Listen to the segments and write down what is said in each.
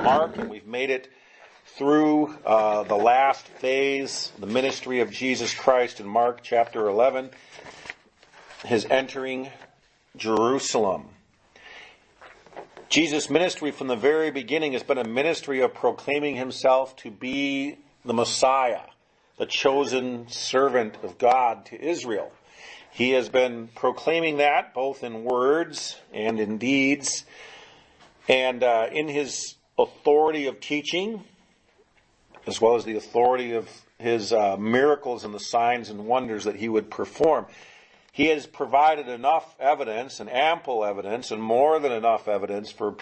Mark, and we've made it through the last phase, the ministry of Jesus Christ in Mark chapter 11, his entering Jerusalem. Jesus' ministry from the very beginning has been a ministry of proclaiming himself to be the Messiah, the chosen servant of God to Israel. He has been proclaiming that both in words and in deeds, and in his authority of teaching, as well as the authority of his miracles and the signs and wonders that he would perform. He has provided enough evidence, and ample evidence, and more than enough evidence for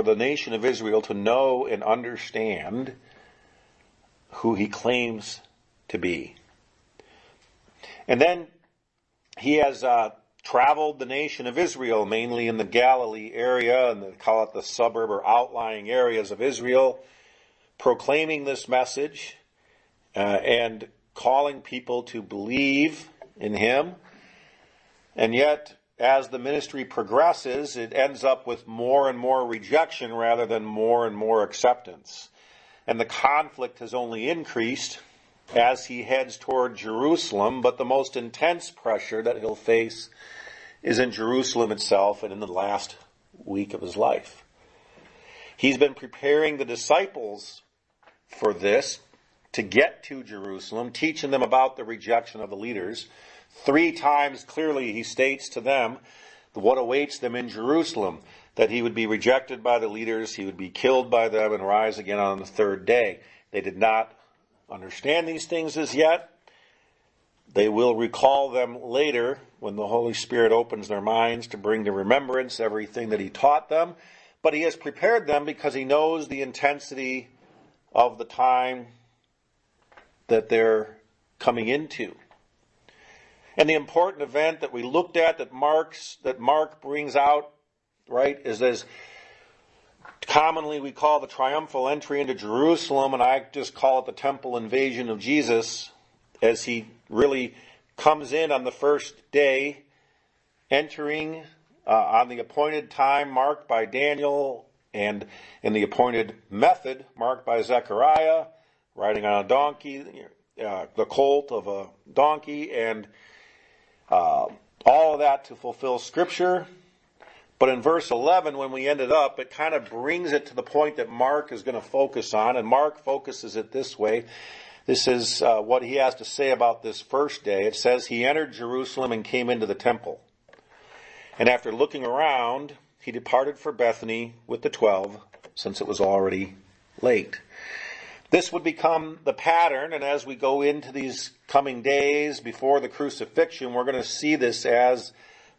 the nation of Israel to know and understand who he claims to be. And then he has traveled the nation of Israel, mainly in the Galilee area, and they call it the suburb or outlying areas of Israel, proclaiming this message and calling people to believe in him. And yet, as the ministry progresses, it ends up with more and more rejection rather than more and more acceptance. And the conflict has only increased as he heads toward Jerusalem, but the most intense pressure that he'll face is in Jerusalem itself and in the last week of his life. He's been preparing the disciples for this, to get to Jerusalem, teaching them about the rejection of the leaders. 3 times clearly he states to them what awaits them in Jerusalem, that he would be rejected by the leaders, he would be killed by them, and rise again on the 3rd day. They did not understand these things as yet. They will recall them later when the Holy Spirit opens their minds to bring to remembrance everything that he taught them. But he has prepared them because he knows the intensity of the time that they're coming into. And the important event that we looked at that Mark brings out, right, is as commonly we call the triumphal entry into Jerusalem, and I just call it the temple invasion of Jesus, as he really comes in on the first day, entering on the appointed time marked by Daniel, and in the appointed method marked by Zechariah, riding on a donkey, the colt of a donkey, and all of that to fulfill Scripture. But in verse 11, when we ended up, it kind of brings it to the point that Mark is going to focus on, and Mark focuses it this way. This is what he has to say about this first day. It says, he entered Jerusalem and came into the temple. And after looking around, he departed for Bethany with the 12, since it was already late. This would become the pattern, and as we go into these coming days before the crucifixion, we're going to see this as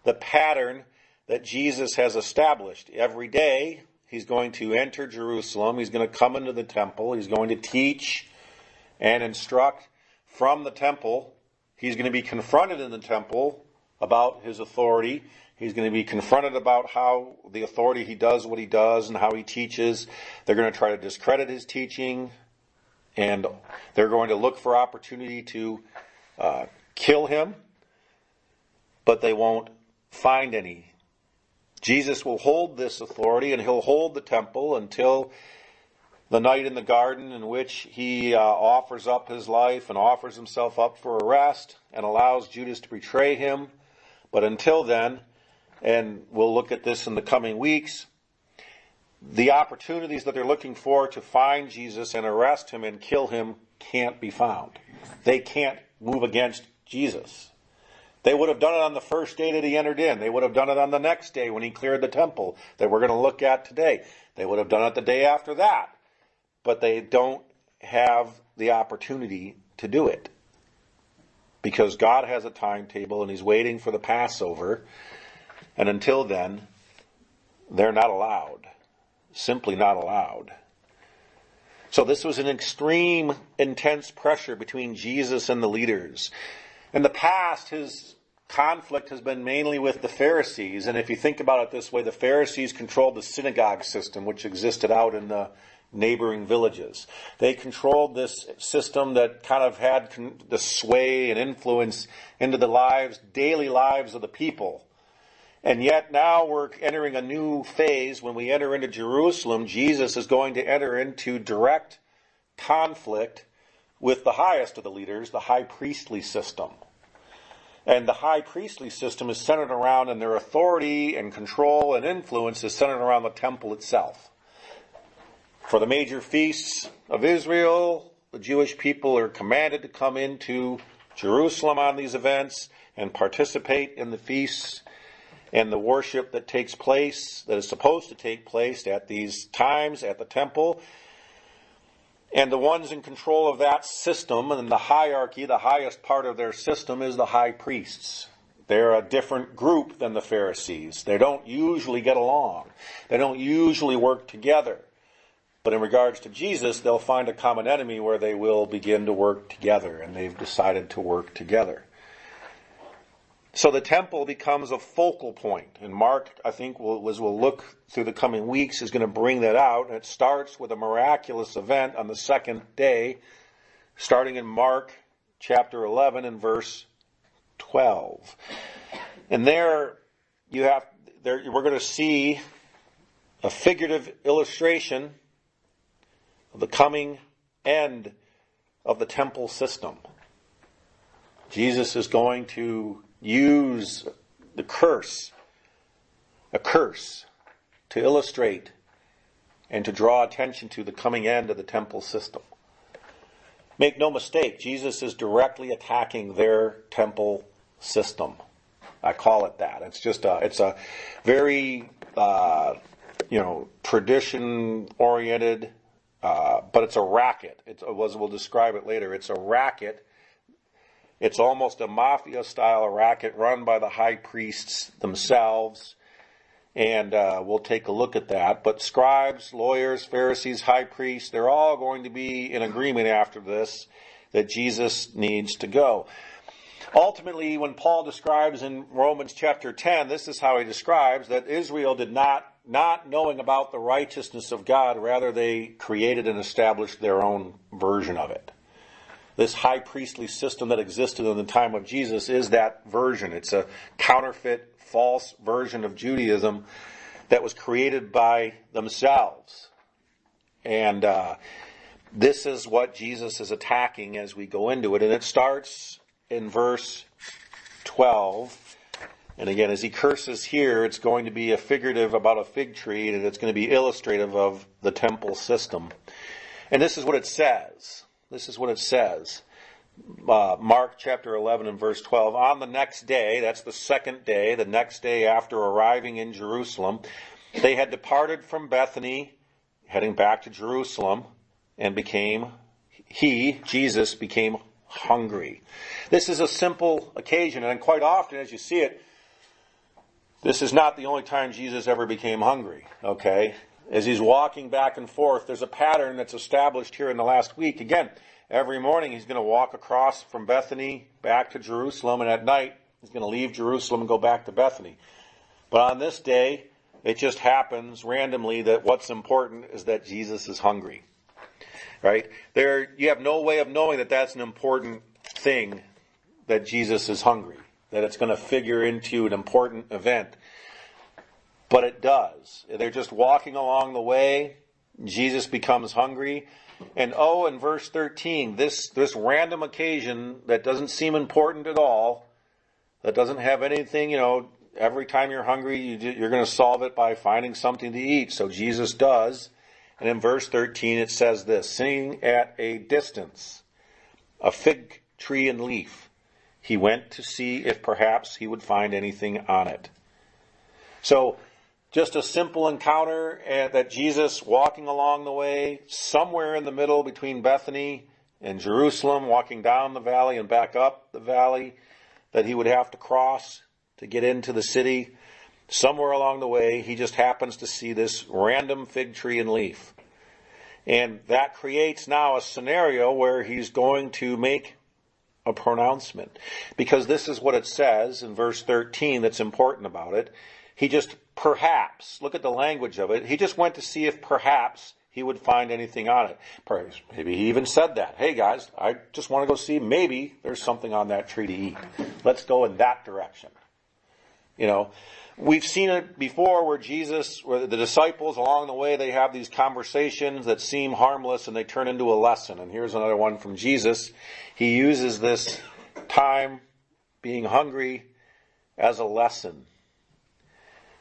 the pattern that Jesus has established. Every day, he's going to enter Jerusalem, he's going to come into the temple, he's going to teach and instruct from the temple. He's going to be confronted in the temple about his authority. He's going to be confronted about how the authority he does what he does and how he teaches. They're going to try to discredit his teaching, and they're going to look for opportunity to kill him, but they won't find any. Jesus will hold this authority, and he'll hold the temple until the night in the garden in which he offers up his life and offers himself up for arrest and allows Judas to betray him. But until then, and we'll look at this in the coming weeks, the opportunities that they're looking for to find Jesus and arrest him and kill him can't be found. They can't move against Jesus. They would have done it on the first day that he entered in. They would have done it on the next day when he cleared the temple that we're going to look at today. They would have done it the day after that. But they don't have the opportunity to do it, because God has a timetable and he's waiting for the Passover. And until then, they're not allowed. Simply not allowed. So this was an extreme, intense pressure between Jesus and the leaders. In the past, his conflict has been mainly with the Pharisees. And if you think about it this way, the Pharisees controlled the synagogue system, which existed out in the neighboring villages. They controlled this system that kind of had the sway and influence into the daily lives of the people. And yet now we're entering a new phase. When we enter into Jerusalem, Jesus is going to enter into direct conflict with the highest of the leaders, the high priestly system. And the high priestly system is centered around, and their authority and control and influence is centered around the temple itself. For the major feasts of Israel, the Jewish people are commanded to come into Jerusalem on these events and participate in the feasts and the worship that takes place, that is supposed to take place at these times at the temple. And the ones in control of that system and the hierarchy, the highest part of their system is the high priests. They're a different group than the Pharisees. They don't usually get along. They don't usually work together. But in regards to Jesus, they'll find a common enemy where they will begin to work together, and they've decided to work together. So the temple becomes a focal point, and Mark, I think, as we'll look through the coming weeks, is going to bring that out. And it starts with a miraculous event on the second day, starting in Mark chapter 11 and verse 12. And there we're going to see a figurative illustration of the coming end of the temple system. Jesus is going to use a curse, to illustrate and to draw attention to the coming end of the temple system. Make no mistake, Jesus is directly attacking their temple system. I call it that. It's a very tradition-oriented, but it's a racket. We'll describe it later. It's a racket. It's almost a mafia-style racket run by the high priests themselves. And we'll take a look at that. But scribes, lawyers, Pharisees, high priests, they're all going to be in agreement after this that Jesus needs to go. Ultimately, when Paul describes in Romans chapter 10, this is how he describes that Israel did not knowing about the righteousness of God, rather they created and established their own version of it. This high priestly system that existed in the time of Jesus is that version. It's a counterfeit, false version of Judaism that was created by themselves. And this is what Jesus is attacking as we go into it. And it starts in verse 12. And again, as he curses here, it's going to be a figurative about a fig tree, and it's going to be illustrative of the temple system. And this is what it says. Mark chapter 11 and verse 12. On the next day, that's the second day, the next day after arriving in Jerusalem, they had departed from Bethany, heading back to Jerusalem, and Jesus became hungry. This is a simple occasion, and quite often, as you see it, this is not the only time Jesus ever became hungry, okay? As he's walking back and forth, there's a pattern that's established here in the last week. Again, every morning he's going to walk across from Bethany back to Jerusalem, and at night he's going to leave Jerusalem and go back to Bethany. But on this day, it just happens randomly that what's important is that Jesus is hungry, right? You have no way of knowing that that's an important thing, that Jesus is hungry, that it's going to figure into an important event. But it does. They're just walking along the way. Jesus becomes hungry. And in verse 13, this random occasion that doesn't seem important at all, that doesn't have anything, every time you're hungry, you're going to solve it by finding something to eat. So Jesus does. And in verse 13 it says this, seeing at a distance a fig tree and leaf, he went to see if perhaps he would find anything on it. So, just a simple encounter that Jesus, walking along the way, somewhere in the middle between Bethany and Jerusalem, walking down the valley and back up the valley that he would have to cross to get into the city. Somewhere along the way, he just happens to see this random fig tree and leaf. And that creates now a scenario where he's going to make a pronouncement. Because this is what it says in verse 13 that's important about it. He just perhaps, look at the language of it, he just went to see if perhaps he would find anything on it. Maybe he even said that. Hey guys, I just want to go see, maybe there's something on that tree to eat. Let's go in that direction. We've seen it before where the disciples along the way, they have these conversations that seem harmless and they turn into a lesson. And here's another one from Jesus. He uses this time being hungry as a lesson.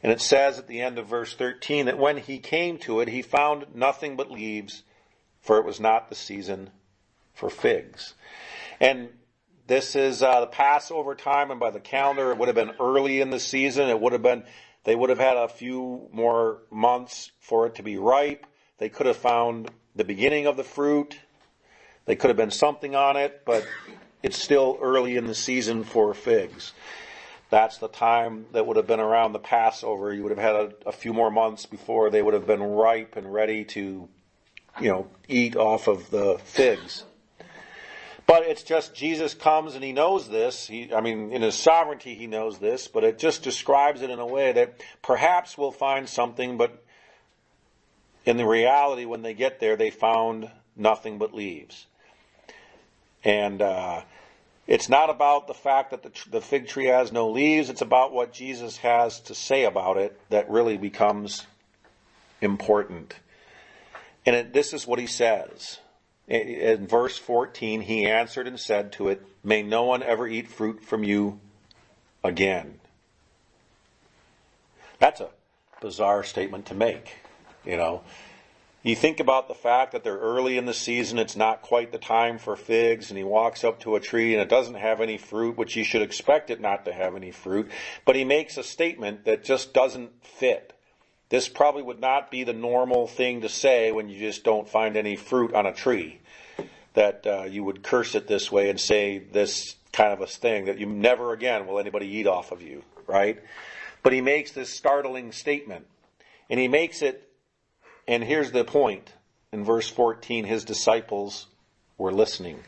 And it says at the end of verse 13 that when he came to it, he found nothing but leaves, for it was not the season for figs. And this is the Passover time, and by the calendar, it would have been early in the season. They would have had a few more months for it to be ripe. They could have found the beginning of the fruit. They could have been something on it, but it's still early in the season for figs. That's the time that would have been around the Passover. You would have had a few more months before they would have been ripe and ready to, eat off of the figs. But it's just Jesus comes and he knows this. In his sovereignty he knows this, but it just describes it in a way that perhaps we'll find something, but in the reality when they get there, they found nothing but leaves. And it's not about the fact that the fig tree has no leaves. It's about what Jesus has to say about it that really becomes important. And this is what he says. In verse 14, he answered and said to it, "May no one ever eat fruit from you again." That's a bizarre statement to make, You think about the fact that they're early in the season, it's not quite the time for figs, and he walks up to a tree and it doesn't have any fruit, which you should expect it not to have any fruit, but he makes a statement that just doesn't fit. This probably would not be the normal thing to say when you just don't find any fruit on a tree, that you would curse it this way and say this kind of a thing, that you never again will anybody eat off of you, right? But he makes this startling statement, and he makes it, and here's the point, in verse 14, his disciples were listening,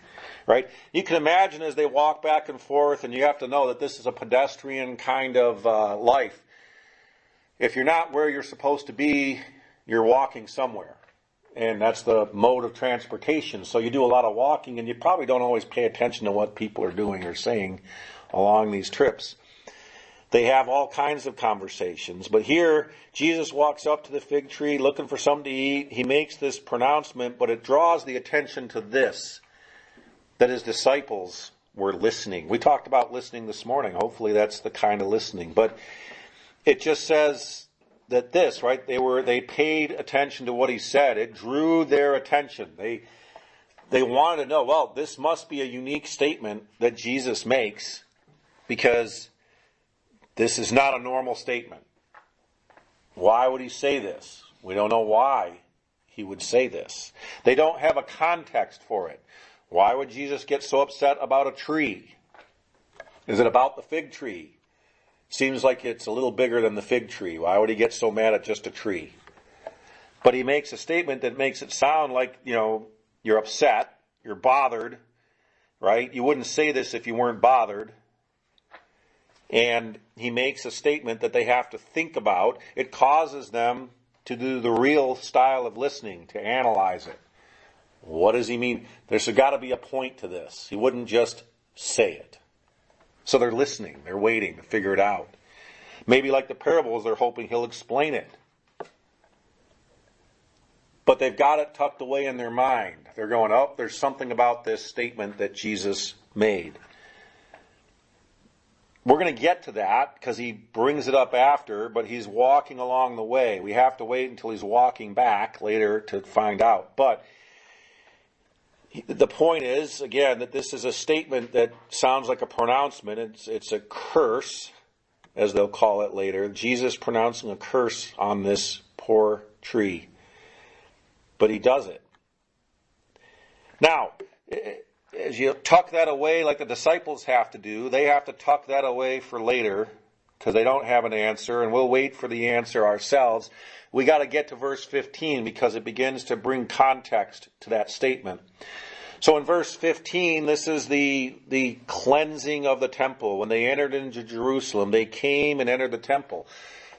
right? You can imagine as they walk back and forth, and you have to know that this is a pedestrian kind of life. If you're not where you're supposed to be, you're walking somewhere. And that's the mode of transportation. So you do a lot of walking, and you probably don't always pay attention to what people are doing or saying along these trips. They have all kinds of conversations. But here, Jesus walks up to the fig tree looking for something to eat. He makes this pronouncement, but it draws the attention to this, that his disciples were listening. We talked about listening this morning. Hopefully that's the kind of listening. But it just says that this, right? They paid attention to what he said. It drew their attention. They wanted to know, well, this must be a unique statement that Jesus makes, because this is not a normal statement. Why would he say this? We don't know why he would say this. They don't have a context for it. Why would Jesus get so upset about a tree? Is it about the fig tree? Seems like it's a little bigger than the fig tree. Why would he get so mad at just a tree? But he makes a statement that makes it sound like, you're upset, you're bothered, right? You wouldn't say this if you weren't bothered. And he makes a statement that they have to think about. It causes them to do the real style of listening, to analyze it. What does he mean? There's got to be a point to this. He wouldn't just say it. So they're listening. They're waiting to figure it out. Maybe like the parables, they're hoping he'll explain it. But they've got it tucked away in their mind. They're going, there's something about this statement that Jesus made. We're going to get to that because he brings it up after, but he's walking along the way. We have to wait until he's walking back later to find out. But the point is, again, that this is a statement that sounds like a pronouncement. It's a curse, as they'll call it later. Jesus pronouncing a curse on this poor tree. But he does it. Now, as you tuck that away like the disciples have to do, they have to tuck that away for later because they don't have an answer, and we'll wait for the answer ourselves. We got to get to verse 15 because it begins to bring context to that statement. So in verse 15, this is the cleansing of the temple. When they entered into Jerusalem, they came and entered the temple.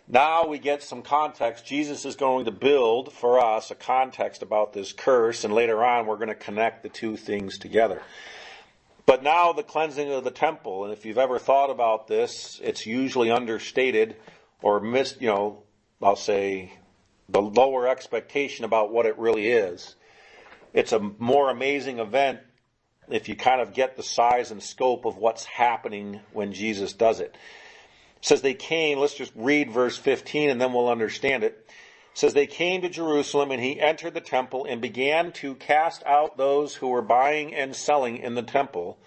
Now we get some context. Jesus is going to build for us a context about this curse, and later on we're going to connect the two things together. But now the cleansing of the temple, and if you've ever thought about this, it's usually understated or missed, I'll say the lower expectation about what it really is. It's a more amazing event if you kind of get the size and scope of what's happening when Jesus does it. It says they came, let's just read verse 15 and then we'll understand it. It says they came to Jerusalem, and he entered the temple and began to cast out those who were buying and selling in the temple.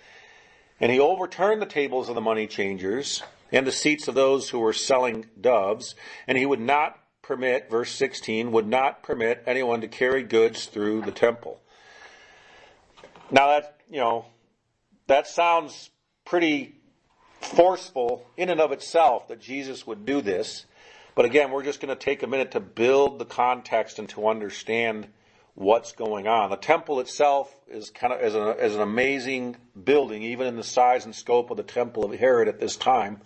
And he overturned the tables of the money changers and the seats of those who were selling doves. And he would not permit, verse 16, would not permit anyone to carry goods through the temple. Now that sounds pretty forceful in and of itself that Jesus would do this. But again, we're just going to take a minute to build the context and to understand what's going on. The temple itself is kind of as an amazing building, even in the size and scope of the temple of Herod at this time.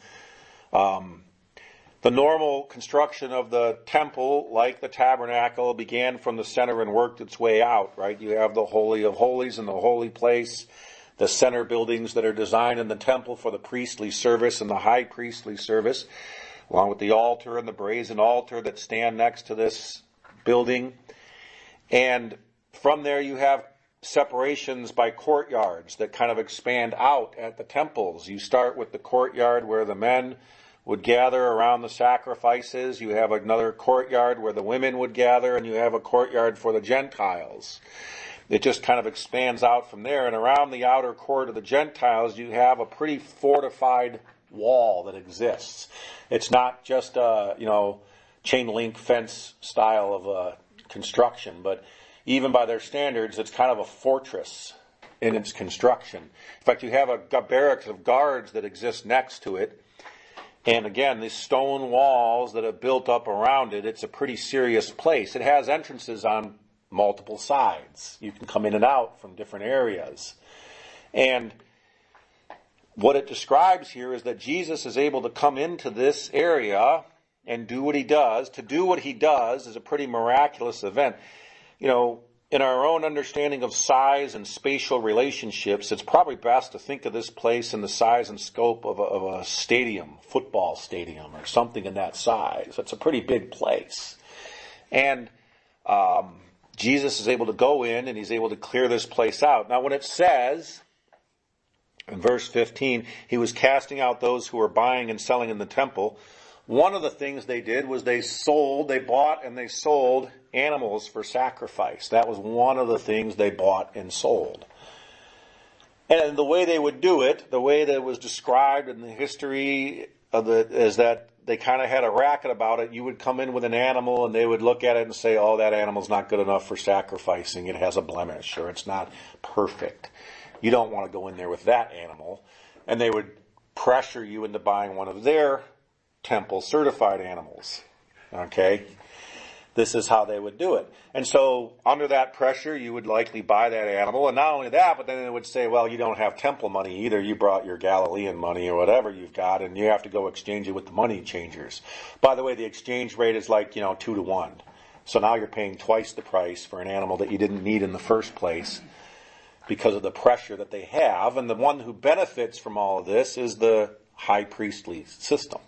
The normal construction of the temple, like the tabernacle, began from the center and worked its way out, right? You have the Holy of Holies and the holy place, the center buildings that are designed in the temple for the priestly service and the high priestly service, along with the altar and the brazen altar that stand next to this building. And from there you have separations by courtyards that kind of expand out at the temples. You start with the courtyard where the men would gather around the sacrifices. You have another courtyard where the women would gather, and you have a courtyard for the Gentiles. It just kind of expands out from there. And around the outer court of the Gentiles, you have a pretty fortified wall that exists. It's not just a, chain link fence style of construction, but even by their standards, it's kind of a fortress in its construction. In fact, you have a barracks of guards that exist next to it. And again, these stone walls that are built up around it, it's a pretty serious place. It has entrances on multiple sides. You can come in and out from different areas. And what it describes here is that Jesus is able to come into this area and do what he does. To do what he does is a pretty miraculous event. In our own understanding of size and spatial relationships, it's probably best to think of this place in the size and scope of a stadium, football stadium, or something in that size. It's a pretty big place. And Jesus is able to go in and he's able to clear this place out. Now, when it says in verse 15, he was casting out those who were buying and selling in the temple, one of the things they did was they bought and they sold animals for sacrifice. That was one of the things they bought and sold. And the way they would do it, the way that it was described in the history of is that they kind of had a racket about it. You would come in with an animal and they would look at it and say, oh, that animal's not good enough for sacrificing. It has a blemish or it's not perfect. You don't want to go in there with that animal. And they would pressure you into buying one of their temple certified animals. Okay? This is how they would do it. And so under that pressure, you would likely buy that animal. And not only that, but then they would say, well, you don't have temple money either. You brought your Galilean money or whatever you've got, and you have to go exchange it with the money changers. By the way, the exchange rate is like, 2 to 1. So now you're paying twice the price for an animal that you didn't need in the first place because of the pressure that they have. And the one who benefits from all of this is the high priestly system.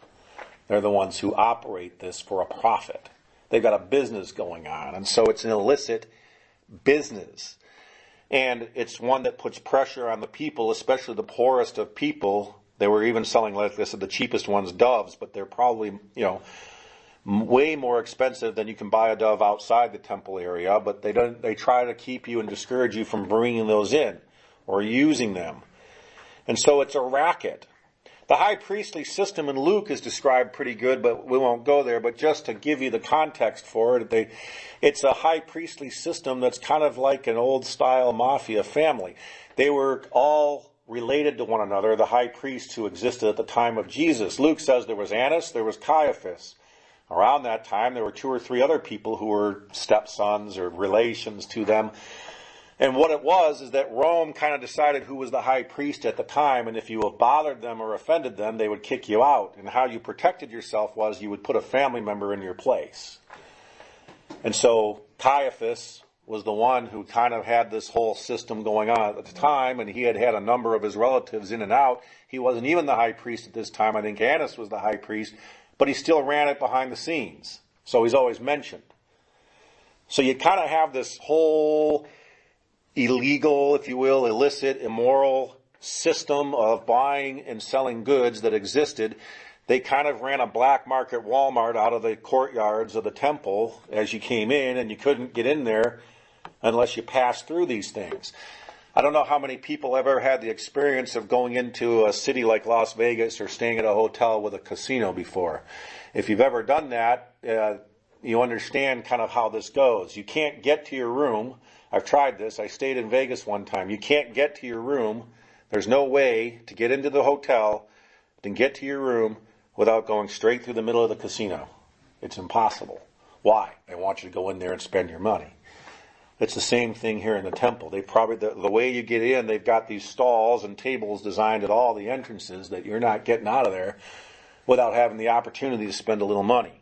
They're the ones who operate this for a profit. They've got a business going on. And so it's an illicit business. And it's one that puts pressure on the people, especially the poorest of people. They were even selling, like I said, the cheapest ones, doves, but they're probably, way more expensive than you can buy a dove outside the temple area. But they try to keep you and discourage you from bringing those in or using them. And so it's a racket. The high priestly system in Luke is described pretty good, but we won't go there. But just to give you the context for it, it's a high priestly system that's kind of like an old-style mafia family. They were all related to one another, the high priests who existed at the time of Jesus. Luke says there was Annas, there was Caiaphas. Around that time, there were 2 or 3 other people who were stepsons or relations to them. And what it was is that Rome kind of decided who was the high priest at the time, and if you bothered them or offended them, they would kick you out. And how you protected yourself was you would put a family member in your place. And so Caiaphas was the one who kind of had this whole system going on at the time, and he had had a number of his relatives in and out. He wasn't even the high priest at this time. I think Annas was the high priest, but he still ran it behind the scenes. So he's always mentioned. So you kind of have this whole illegal, if you will, illicit, immoral system of buying and selling goods that existed. They kind of ran a black market Walmart out of the courtyards of the temple as you came in, and you couldn't get in there unless you passed through these things. I don't know how many people have ever had the experience of going into a city like Las Vegas or staying at a hotel with a casino before. If you've ever done that, you understand kind of how this goes. You can't get to your room. I've tried this. I stayed in Vegas one time. You can't get to your room. There's no way to get into the hotel and get to your room without going straight through the middle of the casino. It's impossible. Why? They want you to go in there and spend your money. It's the same thing here in the temple. They probably, the way you get in, they've got these stalls and tables designed at all the entrances that you're not getting out of there without having the opportunity to spend a little money.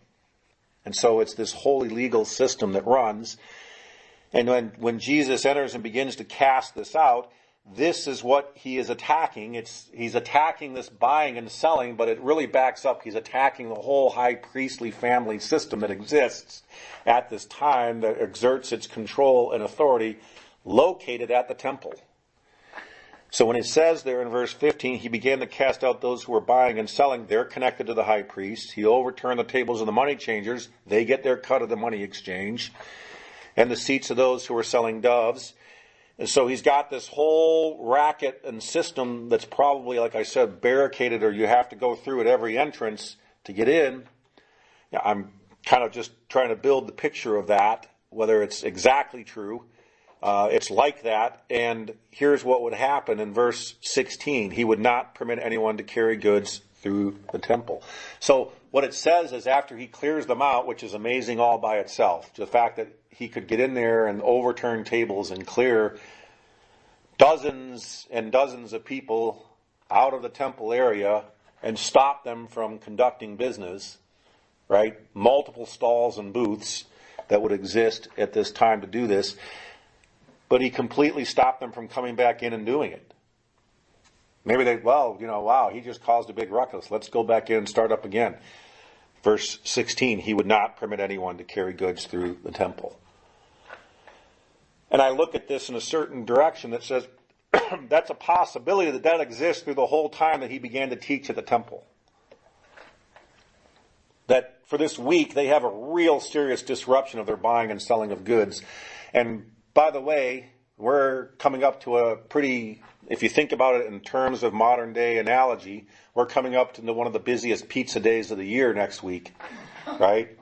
And so it's this whole illegal system that runs. And when Jesus enters and begins to cast this out, this is what he is attacking. He's attacking this buying and selling, but it really backs up. He's attacking the whole high priestly family system that exists at this time that exerts its control and authority located at the temple. So when it says there in verse 15, he began to cast out those who were buying and selling, they're connected to the high priest. He overturned the tables of the money changers. They get their cut of the money exchange. And the seats of those who were selling doves. And so he's got this whole racket and system that's probably, like I said, barricaded, or you have to go through at every entrance to get in. Yeah, I'm kind of just trying to build the picture of that, whether it's exactly true. It's like that. And here's what would happen in verse 16. He would not permit anyone to carry goods through the temple. So what it says is after he clears them out, which is amazing all by itself, the fact that he could get in there and overturn tables and clear dozens and dozens of people out of the temple area and stop them from conducting business, right? Multiple stalls and booths that would exist at this time to do this. But he completely stopped them from coming back in and doing it. Maybe wow, he just caused a big ruckus. Let's go back in and start up again. Verse 16, he would not permit anyone to carry goods through the temple. And I look at this in a certain direction that says that's a possibility that exists through the whole time that he began to teach at the temple. That for this week, they have a real serious disruption of their buying and selling of goods. And by the way, we're coming up to a pretty, if you think about it in terms of modern day analogy, we're coming up to one of the busiest pizza days of the year next week, right?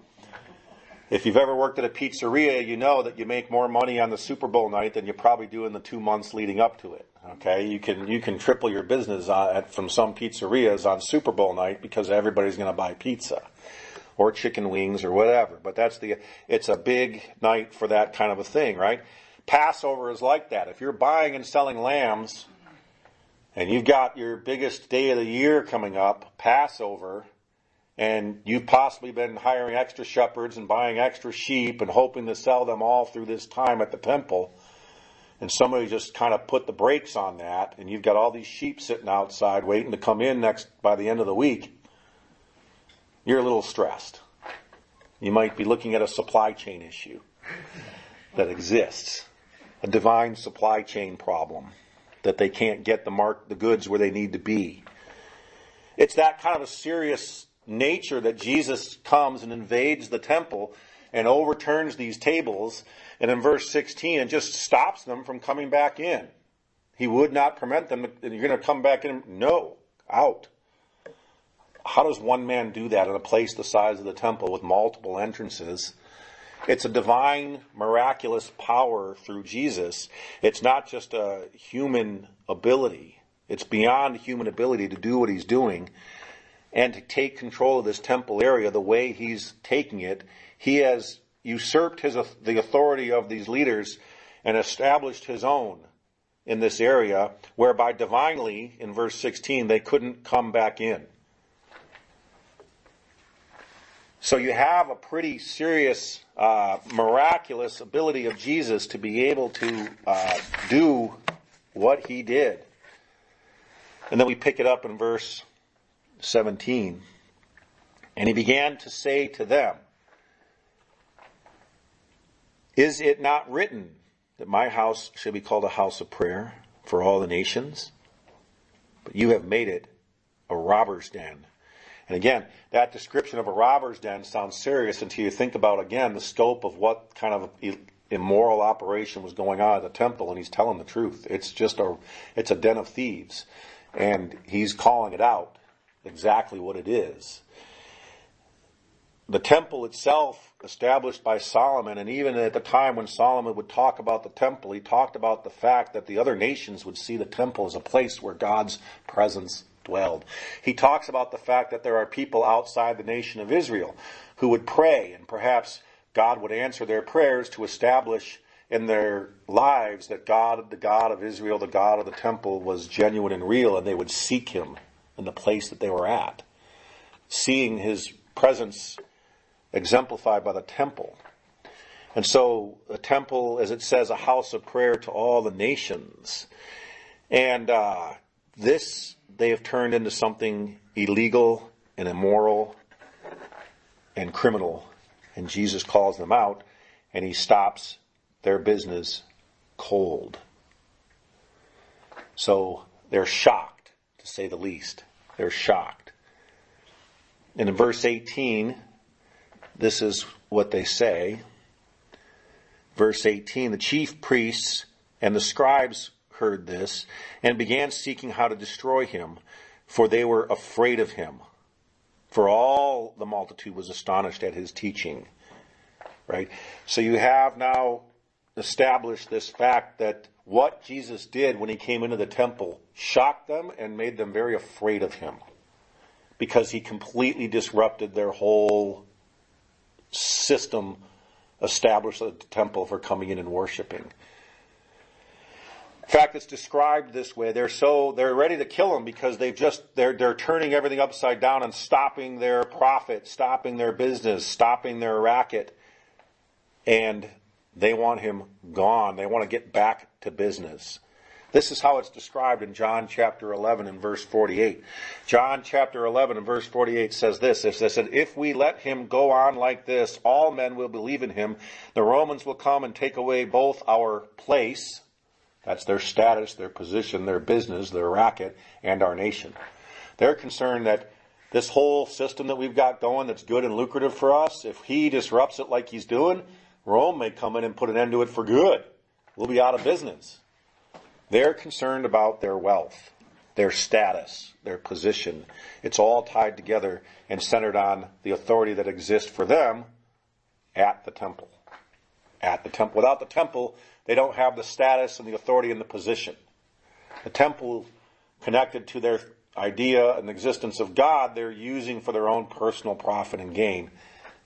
If you've ever worked at a pizzeria, you know that you make more money on the Super Bowl night than you probably do in the 2 months leading up to it. Okay, you can triple your business from some pizzerias on Super Bowl night because everybody's going to buy pizza or chicken wings or whatever. But it's a big night for that kind of a thing, right? Passover is like that. If you're buying and selling lambs and you've got your biggest day of the year coming up, Passover, and you've possibly been hiring extra shepherds and buying extra sheep and hoping to sell them all through this time at the temple, and somebody just kind of put the brakes on that, and you've got all these sheep sitting outside waiting to come in by the end of the week, you're a little stressed. You might be looking at a supply chain issue that exists, a divine supply chain problem, that they can't get the goods where they need to be. It's that kind of a serious nature that Jesus comes and invades the temple and overturns these tables, and in verse 16 it just stops them from coming back in. He would not permit them. You're going to come back in? No, out. How does one man do that in a place the size of the temple with multiple entrances? It's a divine, miraculous power through Jesus. It's not just a human ability. It's beyond human ability to do what he's doing and to take control of this temple area the way he's taking it. He has usurped the authority of these leaders and established his own in this area, whereby divinely, in verse 16, they couldn't come back in. So you have a pretty serious, miraculous ability of Jesus to be able to do what he did. And then we pick it up in verse 17. And he began to say to them, "Is it not written that my house should be called a house of prayer for all the nations? But you have made it a robber's den." And again, that description of a robber's den sounds serious until you think about, again, the scope of what kind of immoral operation was going on at the temple, and he's telling the truth. It's a den of thieves. And he's calling it out exactly what it is. The temple itself, established by Solomon, and even at the time when Solomon would talk about the temple, he talked about the fact that the other nations would see the temple as a place where God's presence dwelled. He talks about the fact that there are people outside the nation of Israel who would pray, and perhaps God would answer their prayers to establish in their lives that God, the God of Israel, the God of the temple, was genuine and real, and they would seek him in the place that they were at, seeing his presence exemplified by the temple. And so the temple, as it says, a house of prayer to all the nations. And this they have turned into something illegal and immoral and criminal. And Jesus calls them out, and he stops their business cold. So they're shocked, to say the least. They're shocked. And in verse 18, this is what they say. Verse 18, the chief priests and the scribes heard this and began seeking how to destroy him, for they were afraid of him. For all the multitude was astonished at his teaching. Right? So you have now established this fact that what Jesus did when he came into the temple shocked them and made them very afraid of him, because he completely disrupted their whole system established at the temple for coming in and worshiping. In fact, it's described this way. They're ready to kill him because they're turning everything upside down and stopping their profit, stopping their business, stopping their racket. And they want him gone. They want to get back to business. This is how it's described in John chapter 11 and verse 48. John chapter 11 and verse 48 says this. It says, "If we let him go on like this, all men will believe in him. The Romans will come and take away both our place," that's their status, their position, their business, their racket, and our nation. They're concerned that this whole system that we've got going that's good and lucrative for us, if he disrupts it like he's doing, Rome may come in and put an end to it for good. We'll be out of business. They're concerned about their wealth, their status, their position. It's all tied together and centered on the authority that exists for them at the temple. At the temple. Without the temple, they don't have the status and the authority and the position. The temple, connected to their idea and existence of God, they're using for their own personal profit and gain,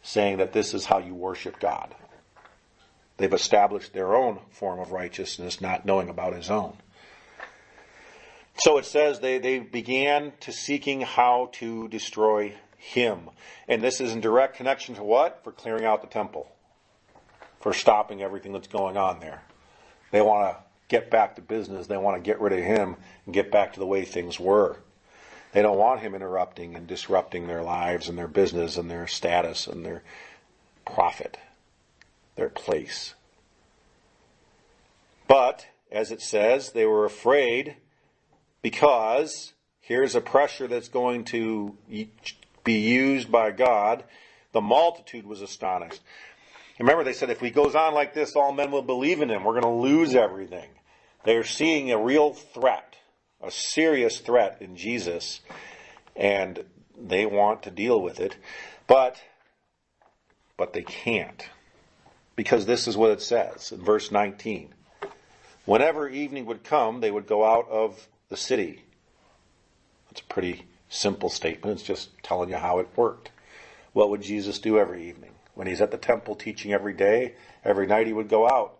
saying that this is how you worship God. They've established their own form of righteousness, not knowing about his own. So it says they began to seeking how to destroy him. And this is in direct connection to what? For clearing out the temple. For stopping everything that's going on there. They want to get back to business. They want to get rid of him and get back to the way things were. They don't want him interrupting and disrupting their lives and their business and their status and their profit. Their place. But, as it says, they were afraid because here's a pressure that's going to be used by God. The multitude was astonished. Remember, they said, if he goes on like this, all men will believe in him. We're going to lose everything. They're seeing a real threat, a serious threat in Jesus, and they want to deal with it. But they can't. Because this is what it says in verse 19. Whenever evening would come, they would go out of the city. That's a pretty simple statement. It's just telling you how it worked. What would Jesus do every evening? When he's at the temple teaching every day, every night he would go out.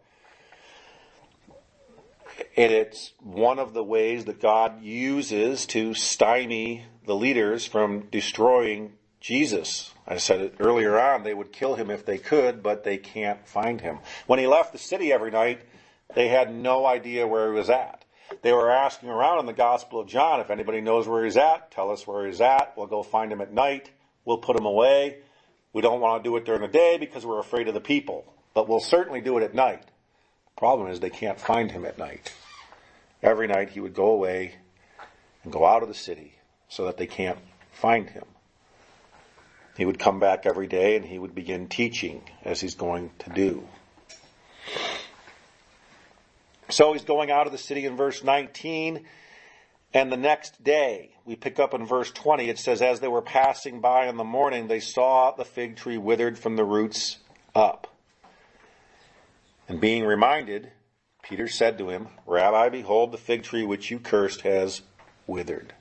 And it's one of the ways that God uses to stymie the leaders from destroying Jesus, I said it earlier on, they would kill him if they could, but they can't find him. When he left the city every night, they had no idea where he was at. They were asking around in the Gospel of John, if anybody knows where he's at, tell us where he's at. We'll go find him at night. We'll put him away. We don't want to do it during the day because we're afraid of the people. But we'll certainly do it at night. The problem is they can't find him at night. Every night he would go away and go out of the city so that they can't find him. He would come back every day and he would begin teaching as he's going to do. So he's going out of the city in verse 19. And the next day, we pick up in verse 20, it says, as they were passing by in the morning, they saw the fig tree withered from the roots up. And being reminded, Peter said to him, Rabbi, behold, the fig tree which you cursed has withered.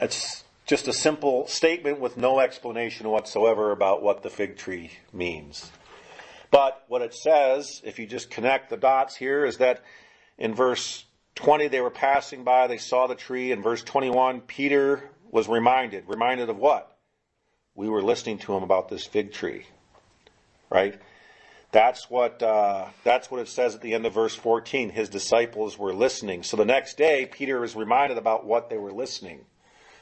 It's just a simple statement with no explanation whatsoever about what the fig tree means. But what it says, if you just connect the dots here, is that in verse 20, they were passing by, they saw the tree. In verse 21, Peter was reminded of what? We were listening to him about this fig tree, right? That's what it says at the end of verse 14. His disciples were listening. So the next day, Peter is reminded about what they were listening.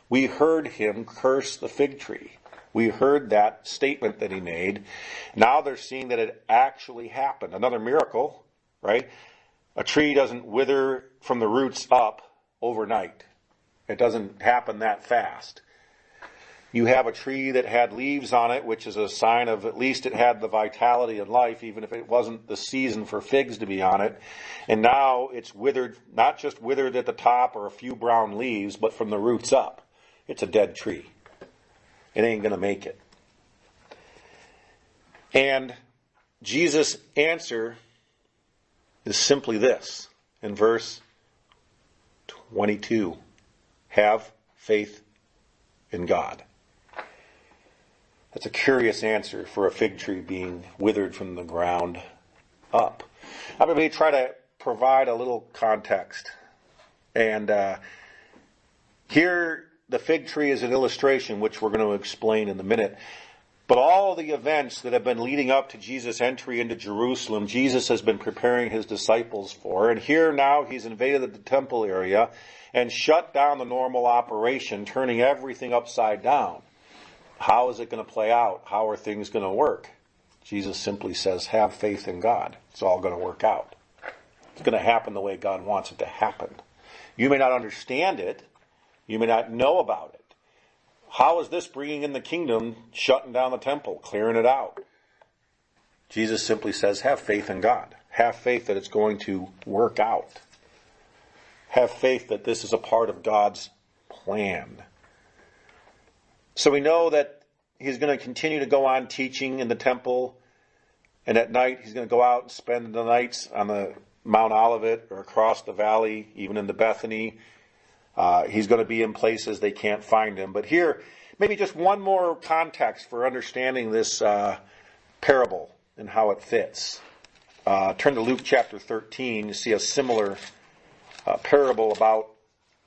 We heard him curse the fig tree. We heard that statement that he made. Now they're seeing that it actually happened. Another miracle, right? A tree doesn't wither from the roots up overnight. It doesn't happen that fast. You have a tree that had leaves on it, which is a sign of at least it had the vitality and life, even if it wasn't the season for figs to be on it. And now it's withered, not just withered at the top or a few brown leaves, but from the roots up. It's a dead tree. It ain't going to make it. And Jesus' answer is simply this in verse 22. Have faith in God. That's a curious answer for a fig tree being withered from the ground up. I'm going to try to provide a little context. And here the fig tree is an illustration, which we're going to explain in a minute. But all the events that have been leading up to Jesus' entry into Jerusalem, Jesus has been preparing his disciples for. And here now he's invaded the temple area and shut down the normal operation, turning everything upside down. How is it going to play out? How are things going to work? Jesus simply says, have faith in God. It's all going to work out. It's going to happen the way God wants it to happen. You may not understand it. You may not know about it. How is this bringing in the kingdom, shutting down the temple, clearing it out? Jesus simply says, have faith in God. Have faith that it's going to work out. Have faith that this is a part of God's plan. So we know that he's going to continue to go on teaching in the temple. And at night, he's going to go out and spend the nights on the Mount Olivet or across the valley, even into Bethany. He's going to be in places they can't find him. But here, maybe just one more context for understanding this parable and how it fits. Turn to Luke chapter 13. You see a similar parable about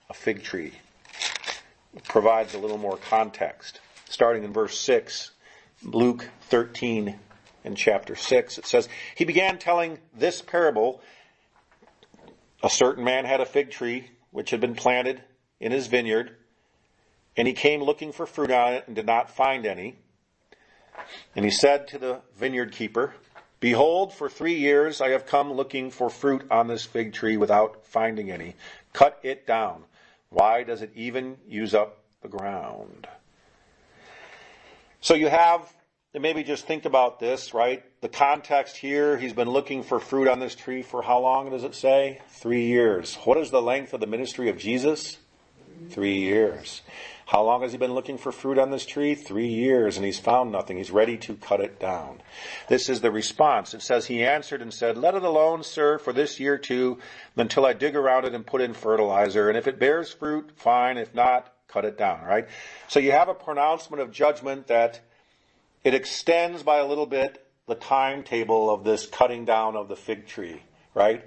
a fig tree. It provides a little more context. Starting in verse 6, Luke 13 in chapter 6, it says, he began telling this parable. A certain man had a fig tree which had been planted in his vineyard, and he came looking for fruit on it and did not find any. And he said to the vineyard keeper, behold, for 3 years I have come looking for fruit on this fig tree without finding any. Cut it down. Why does it even use up the ground? So you have, and maybe just think about this, right? The context here, he's been looking for fruit on this tree for how long does it say? 3 years. What is the length of the ministry of Jesus? 3 years. How long has he been looking for fruit on this tree? 3 years, and he's found nothing. He's ready to cut it down. This is the response. It says, he answered and said, let it alone, sir, for this year too, until I dig around it and put in fertilizer. And if it bears fruit, fine. If not, cut it down, right? So you have a pronouncement of judgment that it extends by a little bit the timetable of this cutting down of the fig tree, right?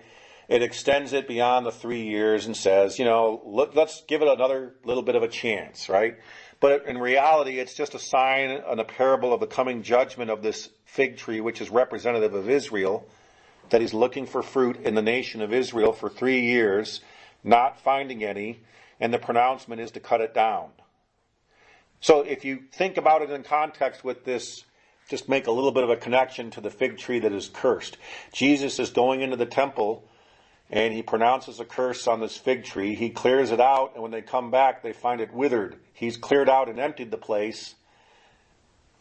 It extends it beyond the 3 years and says, let's give it another little bit of a chance, right? But in reality, it's just a sign and a parable of the coming judgment of this fig tree, which is representative of Israel, that he's looking for fruit in the nation of Israel for 3 years, not finding any, and the pronouncement is to cut it down. So if you think about it in context with this, just make a little bit of a connection to the fig tree that is cursed. Jesus is going into the temple, and he pronounces a curse on this fig tree. He clears it out, and when they come back, they find it withered. He's cleared out and emptied the place.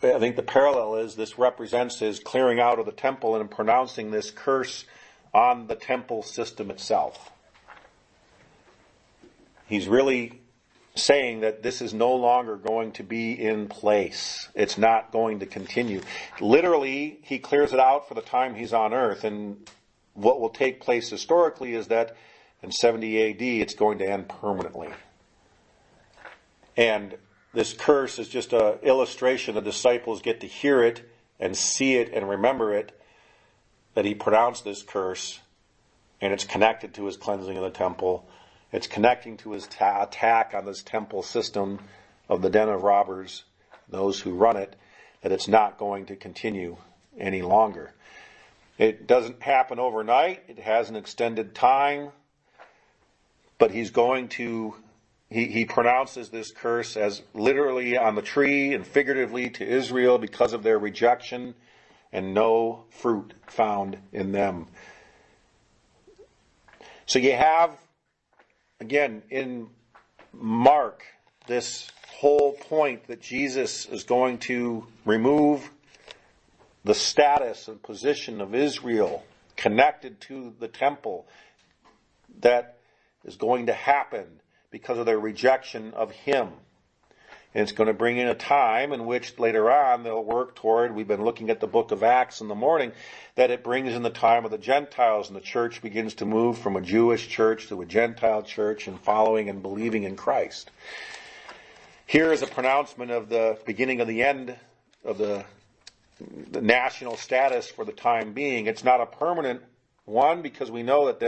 I think the parallel is this represents his clearing out of the temple and pronouncing this curse on the temple system itself. He's really saying that this is no longer going to be in place. It's not going to continue. Literally, he clears it out for the time he's on earth, and what will take place historically is that in 70 AD, it's going to end permanently. And this curse is just an illustration. The disciples get to hear it and see it and remember it, that he pronounced this curse, and it's connected to his cleansing of the temple. It's connecting to his attack on this temple system of the den of robbers, those who run it, that it's not going to continue any longer. It doesn't happen overnight. It has an extended time. But he's going to, he pronounces this curse as literally on the tree and figuratively to Israel because of their rejection and no fruit found in them. So you have, again, in Mark, this whole point that Jesus is going to remove the status and position of Israel connected to the temple that is going to happen because of their rejection of him. And it's going to bring in a time in which later on they'll work toward, we've been looking at the book of Acts in the morning, that it brings in the time of the Gentiles, and the church begins to move from a Jewish church to a Gentile church and following and believing in Christ. Here is a pronouncement of the beginning of the end of the national status for the time being. It's not a permanent one because we know that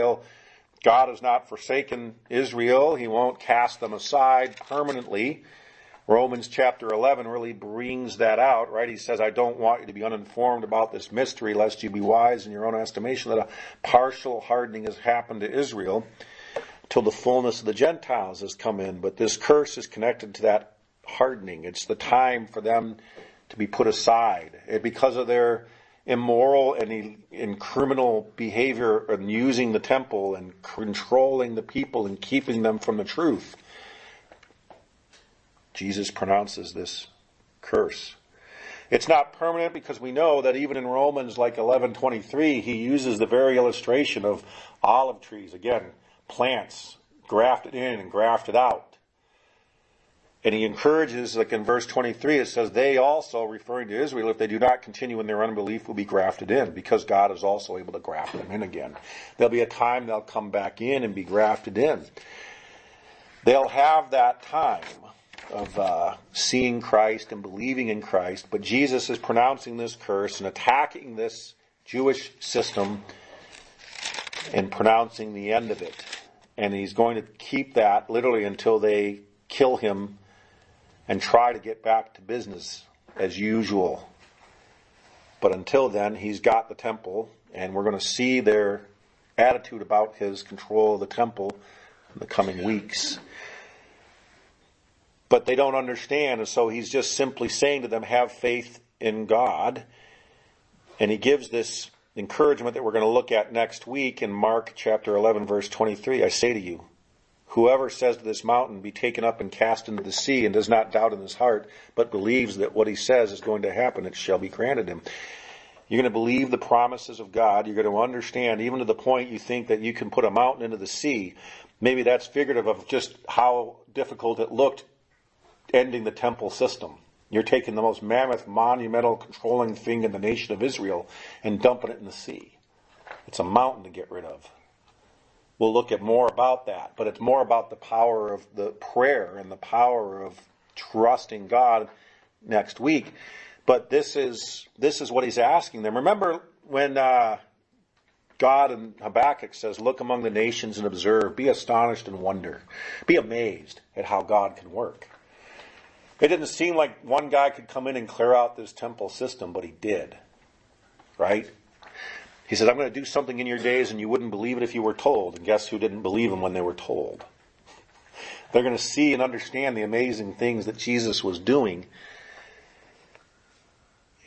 God has not forsaken Israel. He won't cast them aside permanently. Romans chapter 11 really brings that out, right? He says, I don't want you to be uninformed about this mystery, lest you be wise in your own estimation, that a partial hardening has happened to Israel till the fullness of the Gentiles has come in. But this curse is connected to that hardening. It's the time for them to be put aside. And because of their immoral and criminal behavior and using the temple and controlling the people and keeping them from the truth, Jesus pronounces this curse. It's not permanent because we know that even in Romans like 11:23, he uses the very illustration of olive trees. Again, plants grafted in and grafted out. And he encourages, like in verse 23, it says, they also, referring to Israel, if they do not continue in their unbelief, will be grafted in, because God is also able to graft them in again. There'll be a time they'll come back in and be grafted in. They'll have that time of seeing Christ and believing in Christ, but Jesus is pronouncing this curse and attacking this Jewish system and pronouncing the end of it. And he's going to keep that literally until they kill him and try to get back to business as usual. But until then, he's got the temple, and we're going to see their attitude about his control of the temple in the coming weeks. But they don't understand, and so he's just simply saying to them, have faith in God. And he gives this encouragement that we're going to look at next week in Mark chapter 11, verse 23. I say to you, whoever says to this mountain, be taken up and cast into the sea, and does not doubt in his heart, but believes that what he says is going to happen, it shall be granted him. You're going to believe the promises of God. You're going to understand, even to the point you think that you can put a mountain into the sea. Maybe that's figurative of just how difficult it looked ending the temple system. You're taking the most mammoth, monumental, controlling thing in the nation of Israel and dumping it in the sea. It's a mountain to get rid of. We'll look at more about that, but it's more about the power of the prayer and the power of trusting God next week. But this is what he's asking them. Remember when God in Habakkuk says, look among the nations and observe, be astonished and wonder, be amazed at how God can work. It didn't seem like one guy could come in and clear out this temple system, but he did. Right? He said, I'm going to do something in your days and you wouldn't believe it if you were told. And guess who didn't believe him when they were told? They're going to see and understand the amazing things that Jesus was doing.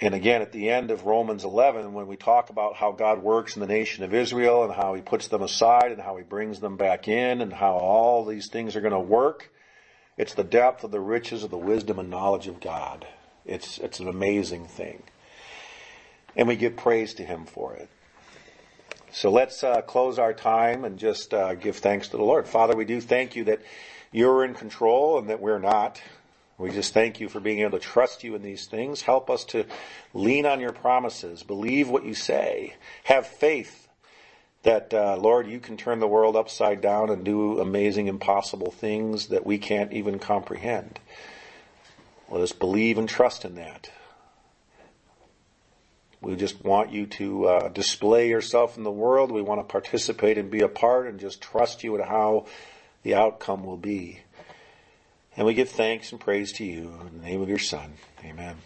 And again, at the end of Romans 11, when we talk about how God works in the nation of Israel and how he puts them aside and how he brings them back in and how all these things are going to work, it's the depth of the riches of the wisdom and knowledge of God. It's an amazing thing. And we give praise to him for it. So let's close our time and just give thanks to the Lord. Father, we do thank you that you're in control and that we're not. We just thank you for being able to trust you in these things. Help us to lean on your promises, believe what you say, have faith that, Lord, you can turn the world upside down and do amazing, impossible things that we can't even comprehend. Let us believe and trust in that. We just want you to display yourself in the world. We want to participate and be a part and just trust you in how the outcome will be. And we give thanks and praise to you in the name of your Son. Amen.